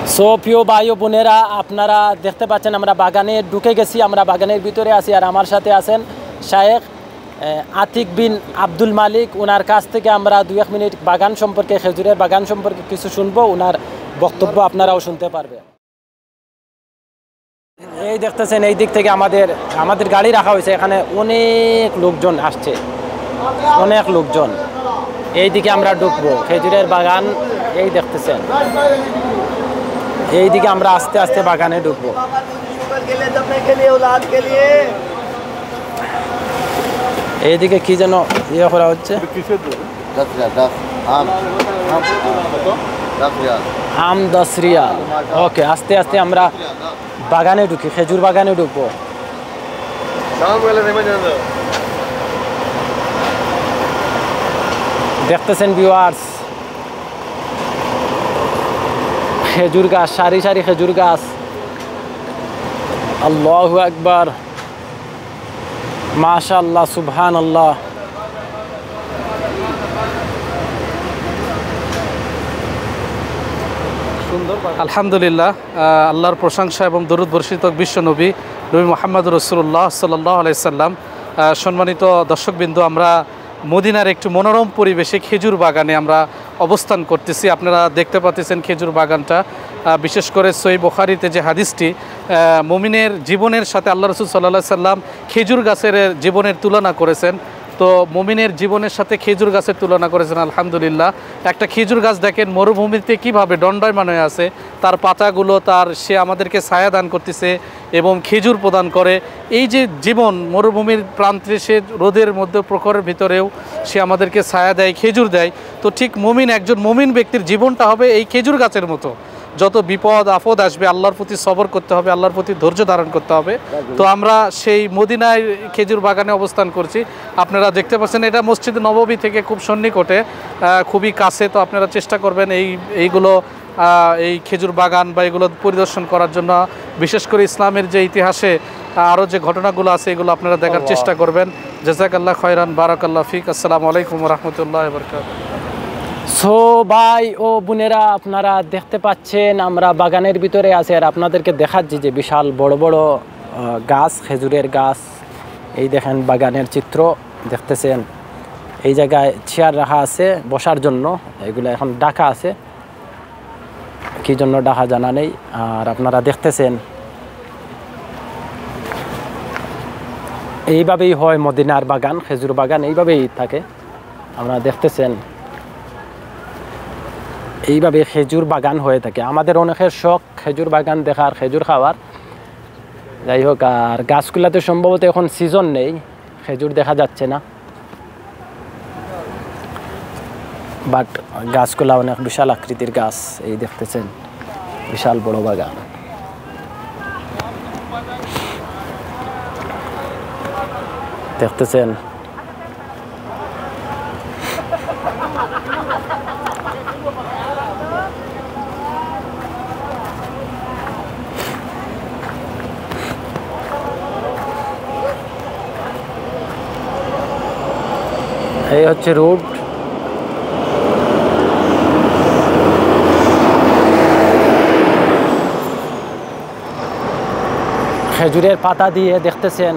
So প্রিয় ভাই ও বোনেরা, আপনারা দেখতে পাচ্ছেন আমরা বাগানে ঢুকে গেছি, আমরা বাগানের ভিতরে আছি। আর আমার সাথে আছেন শায়েখ আতিক বিন আব্দুল মালিক। ওনার কাছ থেকে আমরা 2-1 মিনিট বাগান সম্পর্কে, খেজুরের বাগান সম্পর্কে কিছু শুনবো। ওনার বক্তব্য আপনারাও শুনতে পারবেন। এই দেখতেছেন, এই দিক থেকে আমাদের গাড়ি রাখা হয়েছে। এখানে অনেক লোকজন আসছে, অনেক লোকজন। এই দিকে আমরা ঢুকবো, খেজুরের বাগান এই দেখতেছেন। এই দিকে আমরা আস্তে আস্তে বাগানে ঢুকবো। এইদিকে কি যেন ইয়ে করা হচ্ছে, আম 10 রিয়াল। ওকে, আস্তে আস্তে আমরা বাগানে ঢুকি, খেজুর বাগানে ঢুকবো। দেখতেছেন ভিউয়ার্স, খেজুর গাছ, সারি সারি খেজুর গাছ। আল্লাহু আকবার, মাশাআল্লাহ, সুবহানাল্লাহ। আলহামদুলিল্লাহ, আল্লাহর প্রশংসা এবং দরুদ বর্ষিত বিশ্ব নবী মুহাম্মদ রাসূলুল্লাহ সাল্লাল্লাহু আলাইহি সাল্লাম। সম্মানিত দর্শকবৃন্দ, আমরা মদিনার একটু মনোরম পরিবেশে খেজুর বাগানে আমরা অবস্থান করতেছি। আপনারা দেখতে পাচ্ছেন খেজুর বাগানটা। বিশেষ করে সহিহ বুখারীতে যে হাদিসটি, মুমিনের জীবনের সাথে আল্লাহ রাসূল সাল্লাল্লাহু আলাইহি সাল্লাম খেজুর গাছের জীবনের তুলনা করেছেন। তো মুমিনের জীবনের সাথে খেজুর গাছের তুলনা করেছেন। আলহামদুলিল্লাহ, একটা খেজুর গাছ দেখেন মরুভূমিতে কীভাবে দণ্ডায়মান হয়ে আছে, তার পাতাগুলো সে আমাদেরকে ছায়া দান করতেছে এবং খেজুর প্রদান করে। এই যে জীবন মরুভূমির প্রান্তে, সে রোদের মধ্যে প্রখরের ভিতরেও সে আমাদেরকে ছায়া দেয়, খেজুর দেয়। তো ঠিক একজন মুমিন ব্যক্তির জীবনটা হবে এই খেজুর গাছের মতো। যত বিপদ আপদ আসবে আল্লাহর প্রতি সবর করতে হবে, আল্লাহর প্রতি ধৈর্য ধারণ করতে হবে। তো আমরা সেই মদিনায় খেজুর বাগানে অবস্থান করছি। আপনারা দেখতে পাচ্ছেন এটা মসজিদ নববী থেকে খুব সন্নিকটে, খুবই কাছে। তো আপনারা চেষ্টা করবেন এইগুলো এই খেজুর বাগান বা এগুলো পরিদর্শন করার জন্য। বিশেষ করে ইসলামের যে ইতিহাসে আরও যে ঘটনাগুলো আছে এগুলো আপনারা দেখার চেষ্টা করবেন। জাযাকাল্লাহ খায়রান, বারাকাল্লাহ ফিক। আসসালামু আলাইকুম ওয়া রাহমাতুল্লাহি ওয়া বারাকাতুহু। সো ভাই ও বোনেরা, আপনারা দেখতে পাচ্ছেন আমরা বাগানের ভিতরে আছি। আর আপনাদেরকে দেখাচ্ছি যে বিশাল বড় বড় গাছ, খেজুরের গাছ। এই দেখেন বাগানের চিত্র দেখতেছেন। এই জায়গায় চেয়ার রাখা আছে বসার জন্য, এগুলো এখন ঢাকা আছে, কী জন্য ঢাকা জানা নেই। আর আপনারা দেখতেছেন এইভাবেই হয় মদিনার বাগান, খেজুর বাগান এইভাবেই থাকে। আপনারা দেখতেছেন এইভাবে খেজুর বাগান হয়ে থাকে। আমাদের অনেকের শখ খেজুর বাগান দেখার, খেজুর খাওয়ার। যাই হোক, আর গাছগুলাতে সম্ভবত এখন সিজন নেই, খেজুর দেখা যাচ্ছে না, বাট গাছগুলা অনেক বিশাল আকৃতির গাছ। এই দেখতেছেন বিশাল বড় বাগান। দেখতেছেন এই হচ্ছে রোড। খেজুরের পাতা দিয়ে দেখতেছেন